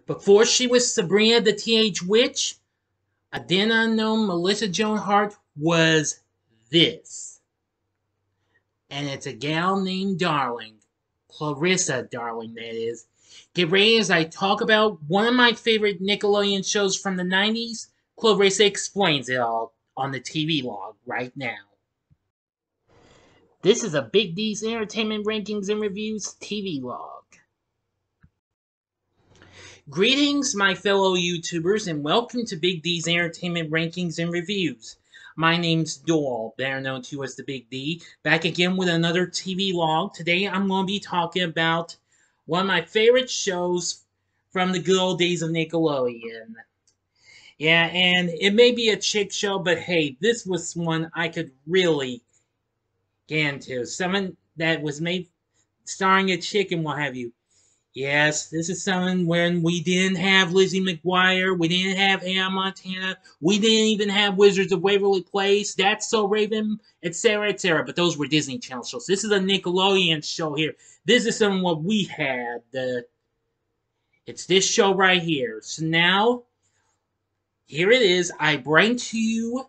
Before she was Sabrina the Teenage Witch, a then unknown Melissa Joan Hart was this. And it's a gal named Darling. Clarissa Darling, that is. Get ready as I talk about one of my favorite Nickelodeon shows from the 90s, Clarissa Explains It All, on the Tvlog right now. This is a Big D's Entertainment Rankings and Reviews Tvlog. Greetings, my fellow YouTubers, and welcome to Big D's Entertainment Rankings and Reviews. My name's Doyle, better known to you as the Big D, back again with another Tvlog. Today I'm going to be talking about one of my favorite shows from the good old days of Nickelodeon. Yeah, and it may be a chick show, but hey, this was one I could really get into. Something that was made starring a chick and what have you. Yes, this is something when we didn't have Lizzie McGuire, we didn't have Hannah Montana, we didn't even have Wizards of Waverly Place, That's So Raven, etc., etc. But those were Disney Channel shows. This is a Nickelodeon show here. This is something what we had. It's this show right here. So now, here it is. I bring to you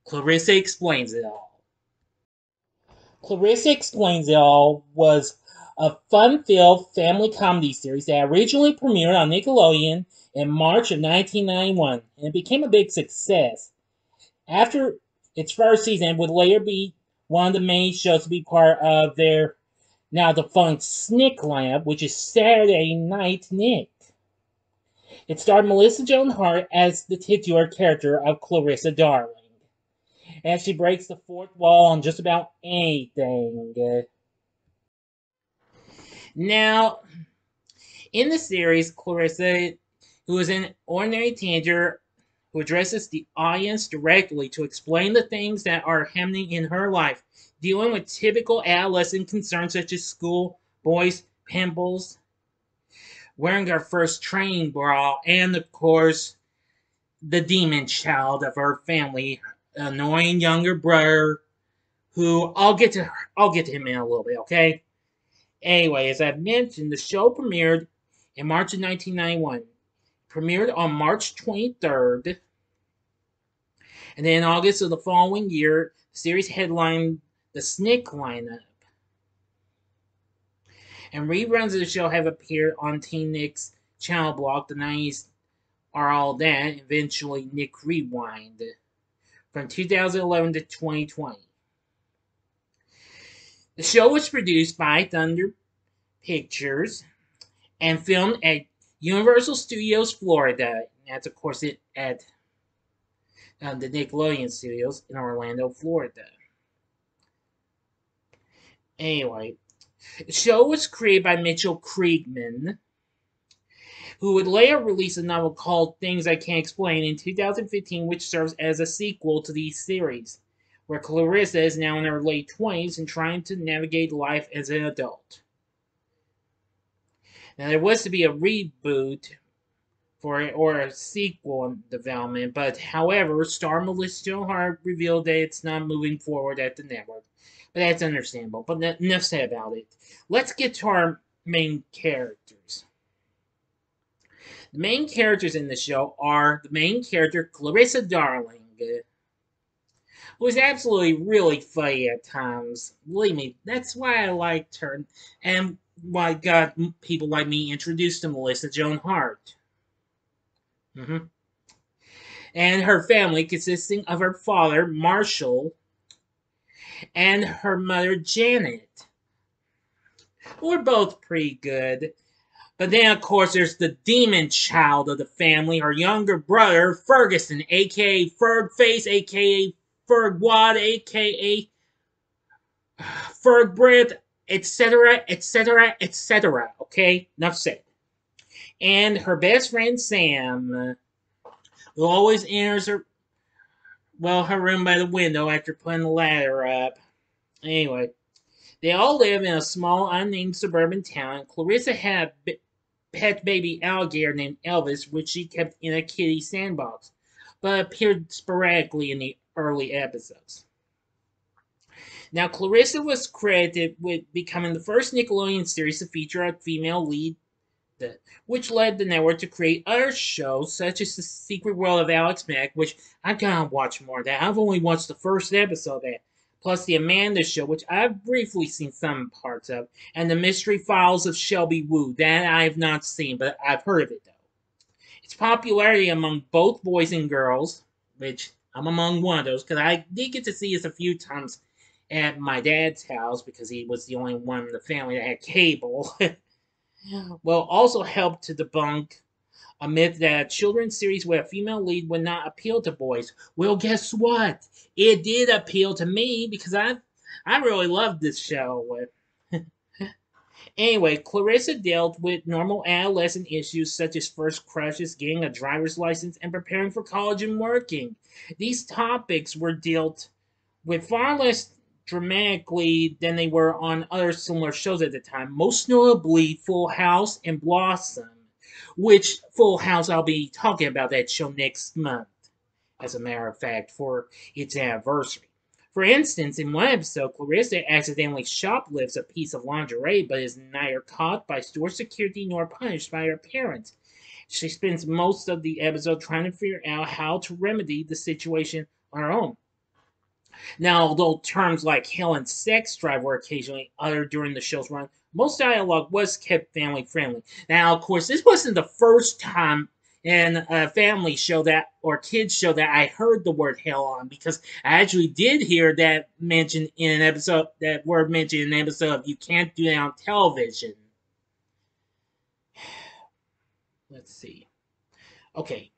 Clarissa Explains It All. Clarissa Explains It All was a fun-filled family comedy series that originally premiered on Nickelodeon in March of 1991, and it became a big success. After its first season, it would later be one of the main shows to be part of their now defunct Snick lineup, which is Saturday Night Nick. It starred Melissa Joan Hart as the titular character of Clarissa Darling, and she breaks the fourth wall on just about anything. Now, in the series, Clarissa, who is an ordinary teenager who addresses the audience directly to explain the things that are happening in her life, dealing with typical adolescent concerns such as school, boys, pimples, wearing her first training bra, and of course, the demon child of her family, annoying younger brother, who I'll get to him in a little bit, okay? Anyway, as I've mentioned, the show premiered in March of 1991. Premiered on March 23rd. And then in August of the following year, the series headlined the Snick lineup. And reruns of the show have appeared on Teen Nick's channel block, The 90s Are All That, eventually Nick Rewind, from 2011 to 2020. The show was produced by Thunder Pictures and filmed at Universal Studios Florida. That's, of course, at the Nickelodeon Studios in Orlando, Florida. Anyway, the show was created by Mitchell Kriegman, who would later release a novel called Things I Can't Explain in 2015, which serves as a sequel to the series, where Clarissa is now in her late 20s and trying to navigate life as an adult. Now, there was to be a reboot or a sequel in development, but however, star Melissa Joan Hart revealed that it's not moving forward at the network. But that's understandable. But enough said about it. Let's get to our main characters. The main characters in the show are the main character, Clarissa Darling, who is absolutely really funny at times. Believe me, that's why I liked her, and why got people like me introduced to Melissa Joan Hart. And her family, consisting of her father, Marshall, and her mother, Janet, who are both pretty good. But then, of course, there's the demon child of the family, her younger brother, Ferguson, a.k.a. Fergface, a.k.a. Fergwad, a.k.a. Fergbreath, etc., etc., etc. Okay? Enough said. And her best friend, Sam, who always enters her room by the window after putting the ladder up. Anyway, they all live in a small, unnamed suburban town. Clarissa had a pet baby alligator named Elvis, which she kept in a kitty sandbox, but appeared sporadically in the early episodes. Now, Clarissa was credited with becoming the first Nickelodeon series to feature a female lead which led the network to create other shows such as The Secret World of Alex Mack, which I gotta watch more of that. I've only watched the first episode of that. Plus The Amanda Show, which I've briefly seen some parts of, and The Mystery Files of Shelby Woo. That I have not seen, but I've heard of it though. Its popularity among both boys and girls, which I'm among one of those, because I did get to see this a few times at my dad's house because he was the only one in the family that had cable. Will also help to debunk a myth that a children's series with a female lead would not appeal to boys. Well, guess what? It did appeal to me because I really loved this show. Anyway, Clarissa dealt with normal adolescent issues such as first crushes, getting a driver's license, and preparing for college and working. These topics were dealt with far less dramatically than they were on other similar shows at the time, most notably Full House and Blossom, which Full House I'll be talking about that show next month, as a matter of fact, for its anniversary. For instance, in one episode, Clarissa accidentally shoplifts a piece of lingerie but is neither caught by store security nor punished by her parents. She spends most of the episode trying to figure out how to remedy the situation on her own. Now, although terms like hell and sex drive were occasionally uttered during the show's run, most dialogue was kept family friendly. Now, of course, this wasn't the first time in a family show that or kids show that I heard the word hell on, because I actually did hear that mentioned in an episode, that word mentioned in an episode of You Can't Do That on Television. Let's see. Okay.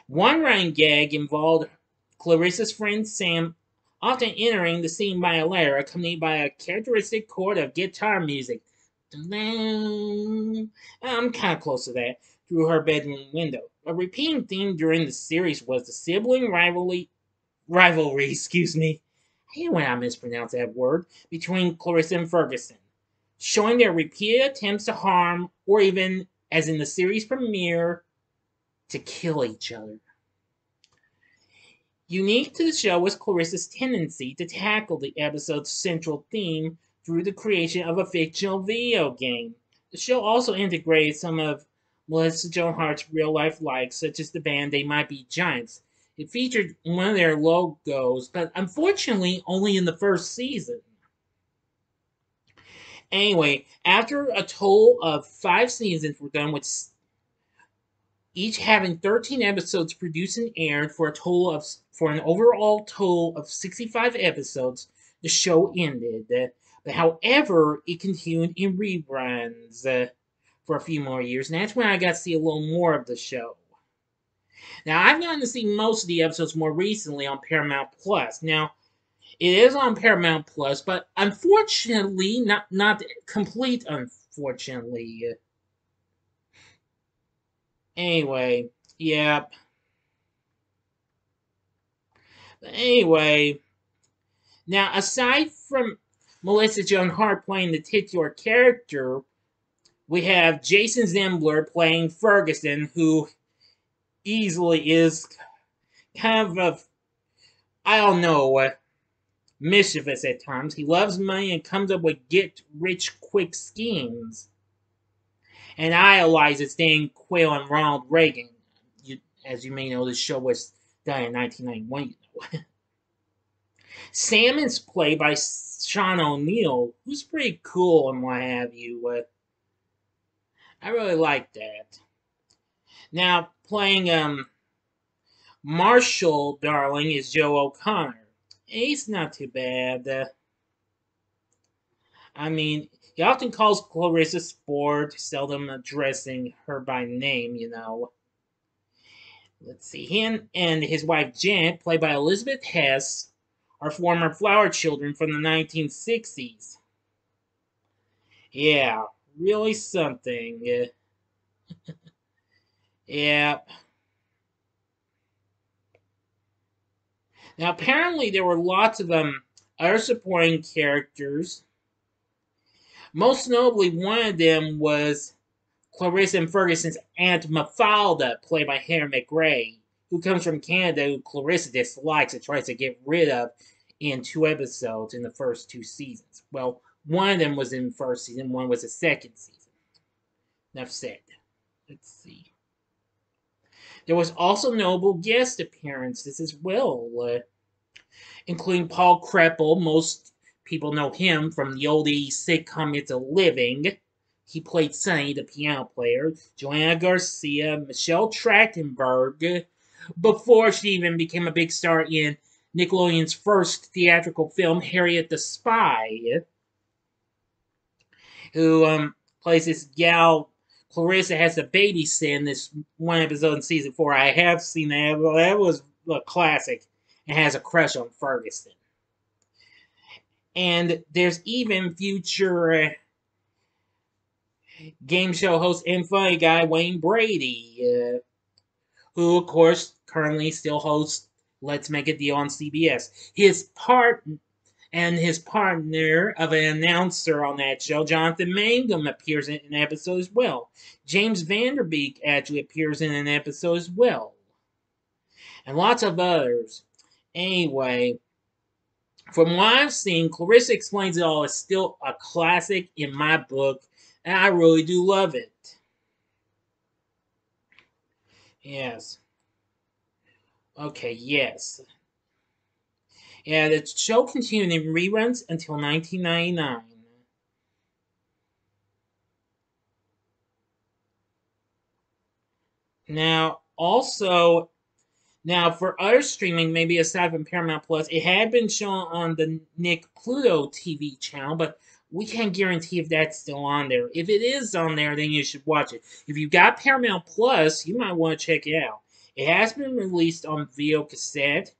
One running gag involved Clarissa's friend Sam often entering the scene by a letter accompanied by a characteristic chord of guitar music. I'm kind of close to that, through her bedroom window. A repeating theme during the series was the sibling rivalry, excuse me. I hate when I mispronounce that word, between Clarissa and Ferguson, showing their repeated attempts to harm, or even, as in the series premiere, to kill each other. Unique to the show was Clarissa's tendency to tackle the episode's central theme through the creation of a fictional video game. The show also integrated some of Melissa Joan Hart's real-life likes, such as the band They Might Be Giants. It featured one of their logos, but unfortunately only in the first season. Anyway, after a total of 5 seasons were done, with each having 13 episodes produced and aired for an overall total of 65 episodes, the show ended. But however, it continued in reruns for a few more years, and that's when I got to see a little more of the show. Now, I've gotten to see most of the episodes more recently on Paramount Plus. Now, it is on Paramount Plus, but unfortunately, not complete unfortunately. Anyway, yep. Anyway, now aside from Melissa Joan Hart playing the titular character, we have Jason Zembler playing Ferguson, who easily is kind of, I don't know, mischievous at times. He loves money and comes up with get-rich-quick schemes, and idolizes Dan Quayle and Ronald Reagan. As you may know, this show was done in 1991, you know. Sam is played by Sean O'Neill, who's pretty cool and what have you. I really like that. Now, playing Marshall Darling is Joe O'Connor. He's not too bad. I mean, he often calls Clarissa Sport, seldom addressing her by name, you know. Let's see, him and his wife Janet, played by Elizabeth Hess, are former Flower children from the 1960s. Yeah, really something. Yeah. Now, apparently there were lots of other supporting characters. Most notably, one of them was Clarissa and Ferguson's Aunt Mafalda, played by Hannah McRae, who comes from Canada, who Clarissa dislikes and tries to get rid of in 2 episodes in the first 2 seasons. Well, one of them was in the first season, one was the second season. Enough said. Let's see. There was also notable guest appearances as well, including Paul Kreppel. Most people know him from the old 80s sitcom It's a Living. He played Sonny, the piano player. Joanna Garcia, Michelle Trachtenberg, before she even became a big star in Nickelodeon's first theatrical film, Harriet the Spy, who plays this gal. Clarissa has a babysit in this one episode in season 4. I have seen that. Well, that was a classic. And has a crush on Ferguson. And there's even future game show host and funny guy Wayne Brady, who, of course, currently still hosts Let's Make a Deal on CBS. His partner of an announcer on that show, Jonathan Mangum, appears in an episode as well. James Vanderbeek actually appears in an episode as well. And lots of others. Anyway, from what I've seen, Clarissa Explains It All is still a classic in my book, and I really do love it. Yes. Okay, yes. Yeah, the show continued in reruns until 1999. Now, also, for other streaming, maybe aside from Paramount Plus, it had been shown on the Nick Pluto TV channel, but we can't guarantee if that's still on there. If it is on there, then you should watch it. If you've got Paramount Plus, you might want to check it out. It has been released on video cassette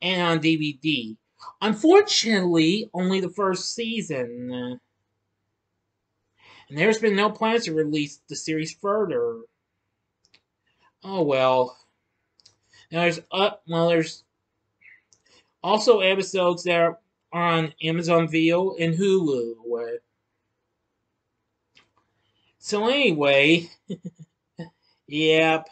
and on DVD. Unfortunately, only the first season. And there's been no plans to release the series further. Oh well. Now there's also episodes that are on Amazon Video and Hulu. So anyway, yep.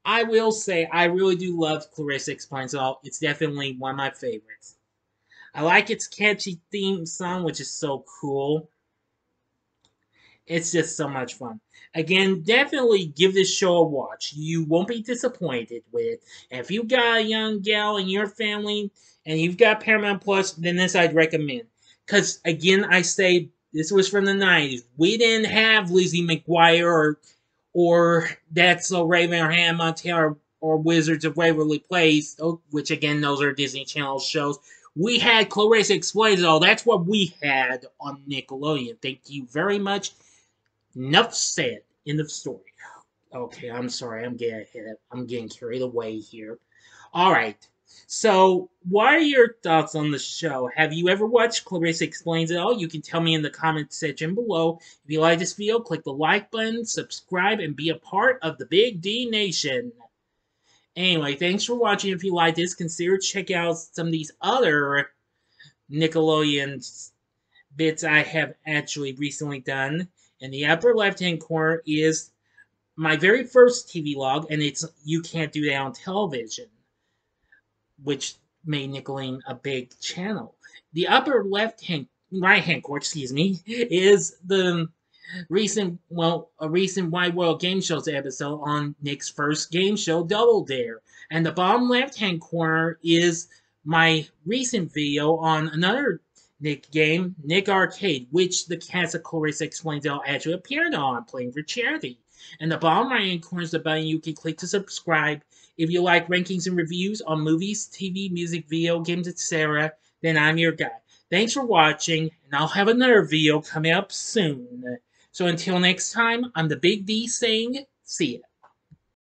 I will say I really do love Clarissa Explains It All. It's definitely one of my favorites. I like its catchy theme song, which is so cool. It's just so much fun. Again, definitely give this show a watch. You won't be disappointed with it. And if you've got a young gal in your family and you've got Paramount Plus, then this I'd recommend. Because, again, I say this was from the 90s. We didn't have Lizzie McGuire or That's So Raven or Hannah Montana or Wizards of Waverly Place, which, again, those are Disney Channel shows. We had Clarissa Explains It All. That's what we had on Nickelodeon. Thank you very much. Enough said. End of story. Okay, I'm sorry. I'm getting carried away here. All right. So, what are your thoughts on the show? Have you ever watched Clarissa Explains It All? You can tell me in the comment section below. If you like this video, click the like button, subscribe, and be a part of the Big D Nation. Anyway, thanks for watching. If you like this, consider checking out some of these other Nickelodeon bits I have actually recently done. In the upper left-hand corner is my very first TV log, and it's You Can't Do That on Television, which made Nickelodeon a big channel. The upper right-hand corner, is the a recent Wide World Game Shows episode on Nick's first game show, Double Dare. And the bottom left-hand corner is my recent video on another Nick game, Nick Arcade, which the cast of Clarissa Explains It All actually appeared on, playing for charity. And the bottom right-hand corner is the button you can click to subscribe. If you like rankings and reviews on movies, TV, music, video games, etc., then I'm your guy. Thanks for watching, and I'll have another video coming up soon. So until next time, I'm the Big D saying, see ya.